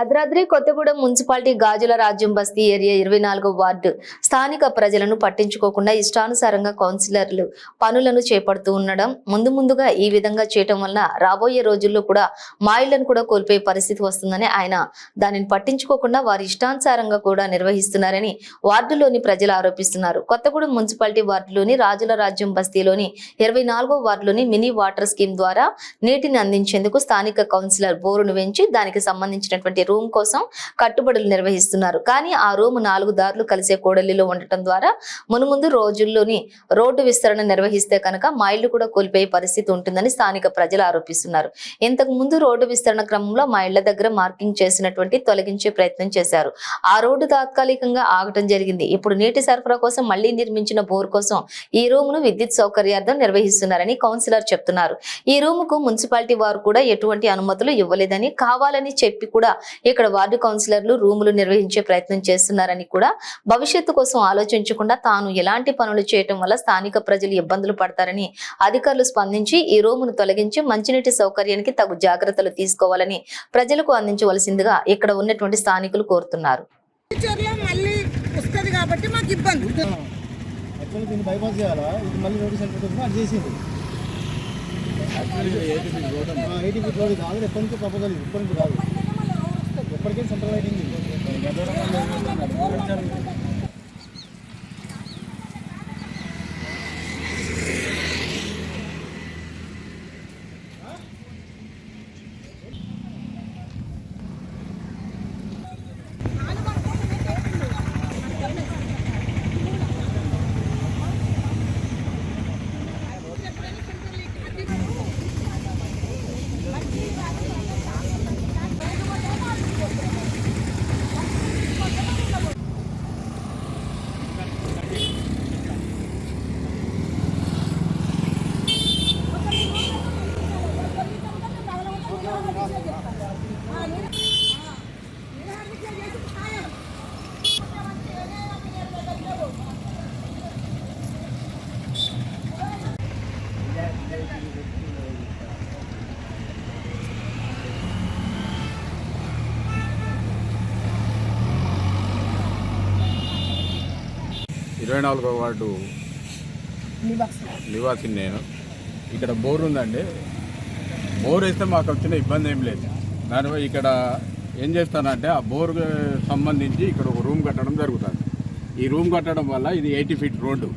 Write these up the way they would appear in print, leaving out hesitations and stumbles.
Bhadradri Kothagudem municipality గాజుల రాజ్యం బస్తీ area 24వ ward స్థానిక ప్రజలను పట్టించుకోకుండా ఇష్టానుసారంగా కౌన్సిలర్లు పనులను చేపడుతూ ఉండడం ముందుగా ఈ విధంగా చేయటం వలన రాబోయే రోజుల్లో కూడా మా ఇళ్లను కూడా కోల్పోయే పరిస్థితి వస్తుందని ఆయన దానిని పట్టించుకోకుండా వారి ఇష్టానుసారంగా కూడా నిర్వహిస్తున్నారని వార్డులోని ప్రజలు ఆరోపిస్తున్నారు. కొత్తగూడెం మున్సిపాలిటీ వార్డులోని రాజుల రాజ్యం బస్తీలోని 24వ వార్డులోని మినీ వాటర్ స్కీమ్ ద్వారా నీటిని అందించేందుకు స్థానిక కౌన్సిలర్ బోరును వెంచి దానికి సంబంధించినటువంటి రూమ్ కోసం కట్టుబడులు నిర్వహిస్తున్నారు. కానీ ఆ రూమ్ 4 దారులు కలిసే కూడలిలో ఉండటం ద్వారా మునుముందు రోజుల్లోని రోడ్డు విస్తరణ నిర్వహిస్తే కనుక మా ఇళ్లు కూడా కోల్పోయే పరిస్థితి ఉంటుందని స్థానిక ప్రజలు ఆరోపిస్తున్నారు. ఇంతకు ముందు రోడ్డు విస్తరణ క్రమంలో మా ఇళ్ల దగ్గర మార్కింగ్ చేసినటువంటి తొలగించే ప్రయత్నం చేశారు. ఆ రోడ్డు తాత్కాలికంగా ఆగటం జరిగింది. ఇప్పుడు నీటి సరఫరా కోసం మళ్లీ నిర్మించిన బోర్ కోసం ఈ రూమ్ ను విద్యుత్ సౌకర్యార్థం నిర్వహిస్తున్నారని కౌన్సిలర్ చెప్తున్నారు. ఈ రూమ్ కు మున్సిపాలిటీ వారు కూడా ఎటువంటి అనుమతులు ఇవ్వలేదని, కావాలని చెప్పి కూడా ఇక్కడ వార్డు కౌన్సిలర్లు రూములు నిర్వహించే ప్రయత్నం చేస్తున్నారని కూడా భవిష్యత్తు కోసం ఆలోచించకుండా తాను ఎలాంటి పనులు చేయటం వల్ల స్థానిక ప్రజలు ఇబ్బందులు పడతారని అధికారులు స్పందించి ఈ రూమును తొలగించి మంచినీటి సౌకర్యానికి తగు జాగ్రత్తలు తీసుకోవాలని ప్రజలకు అందించవలసిందిగా ఇక్కడ ఉన్నటువంటి స్థానికులు కోరుతున్నారు. ఎప్పటికీ సెంట్రల్ లైటింగ్ వార్డు నివాసిని నేను. ఇక్కడ బోర్ ఉందండి. బోర్ వేస్తే మాకు వచ్చిన ఇబ్బంది ఏం లేదు. దానివల్ల ఇక్కడ ఏం చేస్తానంటే ఆ బోర్ సంబంధించి ఇక్కడ ఒక రూమ్ కట్టడం జరుగుతుంది. ఈ రూమ్ కట్టడం వల్ల ఇది 80 ఫీట్ రోడ్డు.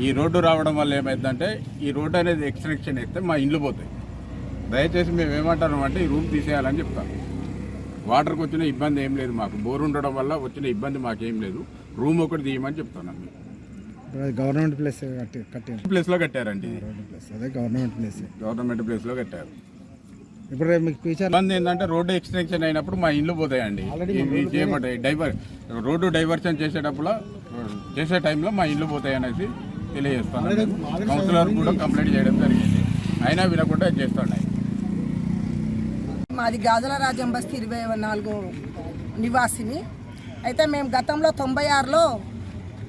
ఈ రోడ్డు రావడం వల్ల ఏమైందంటే ఈ రోడ్డు అనేది ఎక్స్టెన్షన్ అయితే మా ఇండ్లు పోతాయి. దయచేసి మేము ఏమంటాము అంటే ఈ రూమ్ తీసేయాలని చెప్తాను. వాటర్కి వచ్చిన ఇబ్బంది ఏం లేదు. మాకు బోర్ ఉండడం వల్ల వచ్చిన ఇబ్బంది మాకేం లేదు. రూమ్ ఒకటి తీయమని చెప్తాను. గవర్నమెంట్ ప్లేస్లో కట్టారండి. అదే గవర్నమెంట్ ప్లేస్లో కట్టారు. ఇప్పుడు మీకు ఫ్యూచర్ ఇబ్బంది ఏంటంటే రోడ్డు ఎక్స్టెన్షన్ అయినప్పుడు మా ఇల్లు పోతాయండి. రోడ్డు డైవర్షన్ చేసే టైంలో మా ఇల్లు పోతాయి అనేసి తెలియజేస్తాను. కౌన్సిలర్ కూడా కంప్లైంట్ చేయడం జరిగింది. అయినా వినకుండా చేస్తున్నాయి. మాది గాజుల రాజ్యం బస్తీ 24 నివాసిని. అయితే మేము గతంలో 96లో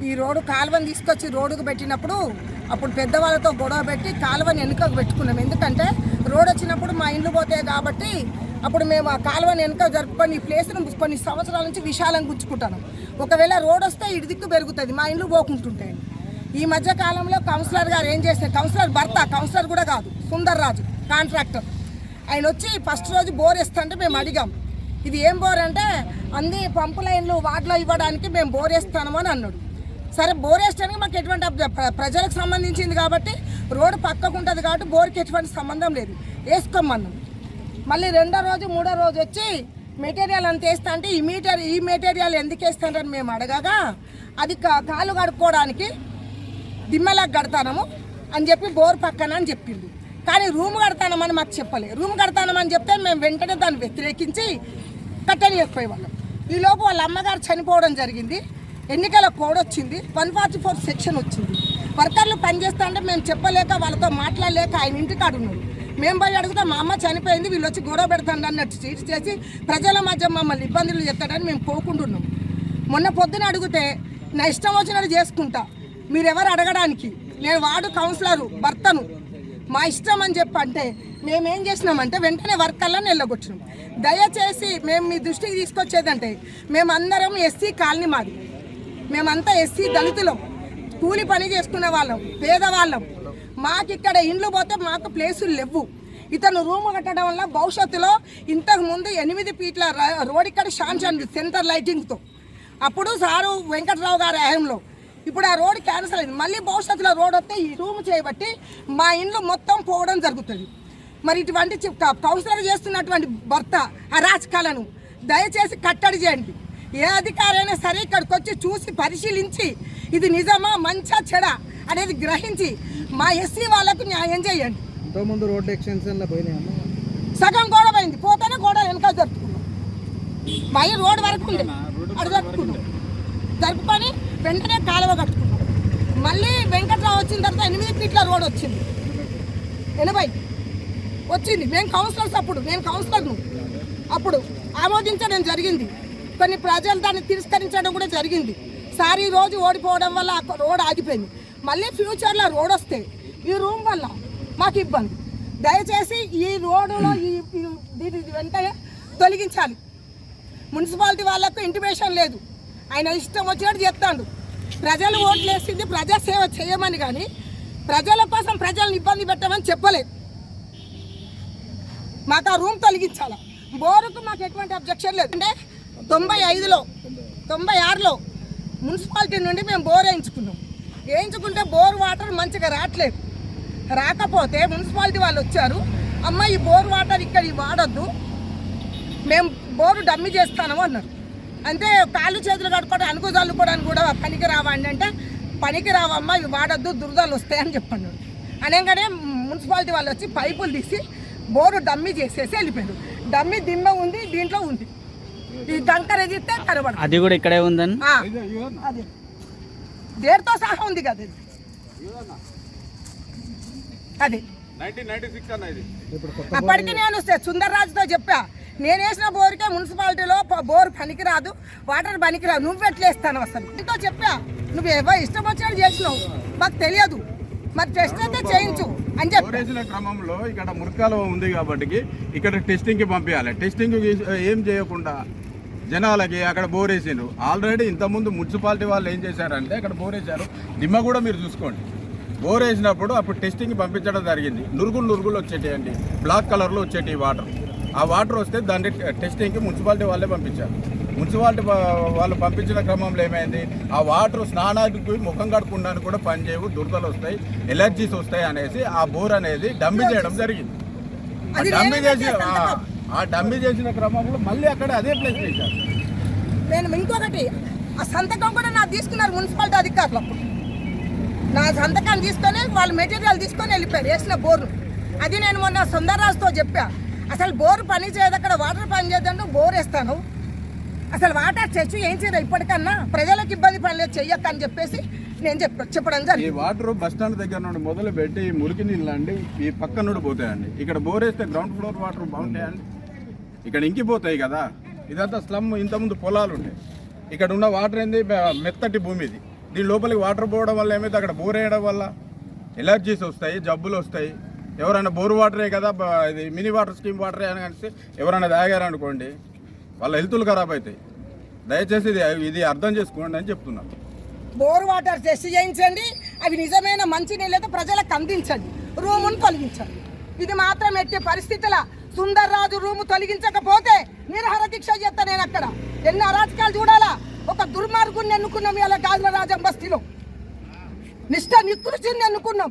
ఈ రోడ్డు కాలువని తీసుకొచ్చి రోడ్డుకు పెట్టినప్పుడు అప్పుడు పెద్దవాళ్ళతో గొడవ పెట్టి కాలువని వెనుకకు పెట్టుకున్నాం. ఎందుకంటే రోడ్ వచ్చినప్పుడు మా ఇండ్లు పోతాయి కాబట్టి అప్పుడు మేము ఆ కాలువని వెనుక జరుపుకొని ఈ ప్లేస్ను కొన్ని సంవత్సరాల నుంచి విశాలంగా ఉంచుకుంటాను. ఒకవేళ రోడ్ వస్తే ఇటు దిక్కు పెరుగుతుంది, మా ఇండ్లు పోకుంటుంటాయి. ఈ మధ్య కాలంలో కౌన్సిలర్ గారు ఏం చేస్తారు, కౌన్సిలర్ భర్త, కౌన్సిలర్ కూడా కాదు, సుందర్ రాజు కాంట్రాక్టర్, ఆయన వచ్చి ఫస్ట్ రోజు బోర్ వేస్తుంటే మేము అడిగాం. ఇది ఏం బోర్ అంటే అన్ని పంపు లైన్లు వాటిలో ఇవ్వడానికి మేము బోర్ వేస్తాము అని అన్నాడు. సరే, బోర్ వేయడానికి మాకు ఎటువంటి ప్రజలకు సంబంధించింది కాబట్టి రోడ్డు పక్కకు ఉంటుంది కాబట్టి బోర్కి ఎటువంటి సంబంధం లేదు, వేసుకోమన్నాం. మళ్ళీ 2వ రోజు 3వ రోజు వచ్చి మెటీరియల్ అంత వేస్తా అంటే ఈ మెటీరియల్ ఎందుకు వేస్తారని మేము అడగగా అది కాలు కడుక్కోవడానికి దిమ్మెలకు కడతాము అని చెప్పి బోర్ పక్కన అని చెప్పింది. కానీ రూమ్ కడతానమని మాకు చెప్పలేదు. రూమ్ కడతానమని చెప్తే మేము వెంటనే దాన్ని వ్యతిరేకించి కట్టనియకపోయేవాళ్ళం. ఈలోపు వాళ్ళ అమ్మగారు చనిపోవడం జరిగింది. ఎన్నికల కోడ్ వచ్చింది, 144 సెక్షన్ వచ్చింది. వర్కర్లు పనిచేస్తా అంటే మేము చెప్పలేక వాళ్ళతో మాట్లాడలేక ఆయన ఇంటికాడు ఉన్నారు. మేము పోయి అడుగుతాం, మా అమ్మ చనిపోయింది, వీళ్ళు వచ్చి గొడవ పెడతాను అన్నట్టు చీట్ చేసి ప్రజల మధ్య మమ్మల్ని ఇబ్బందులు చెప్తాడని మేము పోకుంటున్నాం. మొన్న పొద్దున అడిగితే నా ఇష్టం వచ్చినట్టు చేసుకుంటా, మీరెవరు అడగడానికి, నేను వార్డు కౌన్సిలరు భర్తను, మా ఇష్టం అని చెప్పంటే మేమేం చేసినామంటే వెంటనే వర్కర్లను వెళ్ళగొచ్చినాం. దయచేసి మేము మీ దృష్టికి తీసుకొచ్చేదంటే మేమందరం ఎస్సీ కాలనీ మాది, మేమంతా ఎస్సీ దళితులం, కూలి పని చేసుకునే వాళ్ళం, పేదవాళ్ళం. మాకు ఇక్కడ ఇండ్లు పోతే మాకు ప్లేసులు లేవు. ఇతను రూమ్ కట్టడం వల్ల భవిష్యత్తులో ఇంతకు ముందు 8 ఫీట్ల రోడ్ ఇక్కడ శాంక్షన్ సెంటర్ లైటింగ్తో అప్పుడు సారు వెంకట్రావు గారి హయాంలో. ఇప్పుడు ఆ రోడ్ క్యాన్సిల్ అయింది. మళ్ళీ భవిష్యత్తులో రోడ్ వస్తే ఈ రూమ్ చేయబట్టి మా ఇండ్లు మొత్తం పోవడం జరుగుతుంది. మరి ఇటువంటి కౌన్సిలర్ చేస్తున్నటువంటి భర్త అరాచకాలను దయచేసి కట్టడి చేయండి. ఏ అధికారైనా సరే ఇక్కడికి వచ్చి చూసి పరిశీలించి ఇది నిజమా మంచా చెడా అనేది గ్రహించి మా ఎస్సీ వాళ్ళకు న్యాయం చేయండి. ఇంతకుముందు రోడ్డు ఎక్స్టెన్షన్లో పోయినాయమ్మా, సగం గోడ పోయింది, పోతేనే గోడ వెనకాల జరుపుకున్నాం. మా రోడ్ వరకు ఉంది, అటు జరుపుకున్నాం. జరుపుకొని వెంటనే కాలువ కట్టుకున్నాం. మళ్ళీ వెంకట్రావు వచ్చిన తర్వాత 8 ఫీట్ల రోడ్ వచ్చింది, 80 వచ్చింది. మేము కౌన్సిలర్స్, అప్పుడు నేను కౌన్సిలర్ను, అప్పుడు ఆమోదించడం జరిగింది. కొన్ని ప్రజలు దాన్ని తిరస్కరించడం కూడా జరిగింది. సార్ ఈ రోజు ఓడిపోవడం వల్ల ఆ రోడ్ ఆగిపోయింది. మళ్ళీ ఫ్యూచర్లో రోడ్ వస్తే ఈ రూమ్ వల్ల మాకు ఇబ్బంది. దయచేసి ఈ రోడ్డులో దీన్ని వెంటనే తొలగించాలి. మున్సిపాలిటీ వాళ్ళకు ఇంటిమేషన్ లేదు, ఆయన ఇష్టం వచ్చినట్టు చెప్తాడు. ప్రజలు ఓట్లు వేసింది ప్రజాసేవ చేయమని, కానీ ప్రజల కోసం ప్రజలను ఇబ్బంది పెట్టమని చెప్పలేదు. మాకు ఆ రూమ్ తొలగించాలి. బోరుకు మాకు ఎటువంటి అబ్జెక్షన్ లేదు. అంటే 96లో మున్సిపాలిటీ నుండి మేము బోర్ వేయించుకుంటే బోర్ వాటర్ మంచిగా రావట్లేదు. రాకపోతే మున్సిపాలిటీ వాళ్ళు వచ్చారు, అమ్మ ఈ బోర్ వాటర్ ఇక్కడ వాడొద్దు, మేము బోరు డమ్మి చేస్తాము అన్నారు. అంటే కాళ్ళు చేతులు కట్టుకోవడం అనుకు చల్లుకోవడానికి కూడా పనికి రావండి అంటే, పనికి రావమ్మా ఇవి వాడొద్దు దురదలు వస్తాయని చెప్పన్నాడు. అనగానే మున్సిపాలిటీ వాళ్ళు వచ్చి పైపులు తీసి బోరు డమ్మి చేసేసి వెళ్ళిపోయారు. డమ్మి దిమ్మ ఉంది, దీంట్లో ఉంది, ఈ డంకర్ ఎగిస్తే కనబడదు. అది కూడా ఇక్కడే ఉందని అది దేనితో సహా ఉంది కదా ఇది. అది 1996 అన్న ఇది. అప్పటికి నేను సుందర్రాజుతో చెప్పా, నేను వేసిన బోరుకే మున్సిపాలిటీలో బోరు పనికిరాదు, వాటర్ పనికిరాదు, నువ్వు ఎట్లేస్తాను అసలు ఇంతో చెప్పా. నువ్వు ఇష్టం వచ్చినట్టు చేసినావు, మాకు తెలియదు, మరి టెస్ట్ అయితే చేయించు అని చెప్పి వేసిన క్రమంలో ఇక్కడ మురికాలు ఉంది కాబట్టి ఇక్కడ టెస్టింగ్కి పంపించాలి. టెస్టింగ్ ఏం చేయకుండా జనాలకి అక్కడ బోర్ వేసిండ్రు. ఆల్రెడీ ఇంతకుముందు మున్సిపాలిటీ వాళ్ళు ఏం చేశారంటే అక్కడ బోర్ వేశారు. దిమ్మ కూడా మీరు చూసుకోండి, బోర్ వేసినప్పుడు అప్పుడు టెస్టింగ్ పంపించడం జరిగింది. నురుగులు వచ్చేటివండి, బ్లాక్ కలర్లో వచ్చేటి వాటర్. ఆ వాటర్ వస్తే దాన్ని టెస్టింగ్కి మున్సిపాలిటీ వాళ్ళే పంపించారు. మున్సిపాలిటీ వాళ్ళు పంపించిన క్రమంలో ఏమైంది, ఆ వాటర్ స్నానానికి ముఖం కడుక్కోవడానికి కూడా పనిచేయవు, దురదలు వస్తాయి, ఎలర్జీస్ వస్తాయి అనేసి ఆ బోర్ అనేది డమ్మీ చేయడం జరిగింది. ఆ డమ్మీ చేసిన క్రమంలో మళ్ళీ అక్కడ అదే ప్లేస్ వేశారు. నేను ఇంకొకటి, ఆ సంతకం కూడా నాకు తీసుకున్నారు మున్సిపాలిటీ అధికారులు. అప్పుడు నా సంతకాన్ని తీసుకొని వాళ్ళు మెటీరియల్ తీసుకొని వెళ్ళిపోయారు వేసిన బోర్ను. అది నేను మొన్న సుందర్రాజుతో చెప్పా, అసలు బోరు పని చేయదు, అక్కడ వాటర్ పని చేయదంటూ బోర్ వేస్తాను, అసలు వాటర్ తెచ్చు ఏం చేయదు, ఇప్పటికన్నా ప్రజలకు ఇబ్బంది పడలేదు చెయ్యక్క అని చెప్పేసి నేను చెప్పడం జరిగింది. ఈ వాటర్ బస్ స్టాండ్ దగ్గర నుండి మొదలు పెట్టి మురికి నీళ్ళు అండి ఈ పక్క నుండి పోతాయండి. ఇక్కడ బోర్ వేస్తే గ్రౌండ్ ఫ్లోర్ వాటర్ బాగుంటాయండి, ఇక్కడ ఇంకిపోతాయి కదా. ఇదంతా స్లమ్, ఇంతకుముందు పొలాలు ఉంటాయి. ఇక్కడ ఉన్న వాటర్ ఏంది మెత్తటి భూమి, ఇది దీని లోపలికి వాటర్ పోవడం వల్ల ఏమైతే అక్కడ బోర్ వేయడం వల్ల ఎలర్జీస్ వస్తాయి, జబ్బులు వస్తాయి. ఎవరైనా బోర్ వాటరే కదా, ఇది మినీ వాటర్ స్కీమ్ వాటరే అని కలిసి ఎవరైనా తాగారనుకోండి వాళ్ళ హెల్తులు ఖరాబ్ అవుతాయి. దయచేసి ఇది అర్థం చేసుకోండి అని చెప్తున్నాను. బోర్ వాటర్ టెస్ట్ చేయించండి, అవి నిజమైన మంచి నీళ్ళతో ప్రజలకు అందించండి, రూమును తొలగించండి. ఇది మాత్రం ఎట్టే పరిస్థితుల సుందర్రాజు రూము తొలగించకపోతే నిరహార దీక్ష చేస్తా. నేను అక్కడ ఎన్ని అరాచకాలు చూడాలా. ఒక దుర్మార్గుని ఎన్నుకున్నాం ఇలా గాజుల రాజం బస్తీలో, నిష్ఠ నికృషిని ఎన్నుకున్నాం.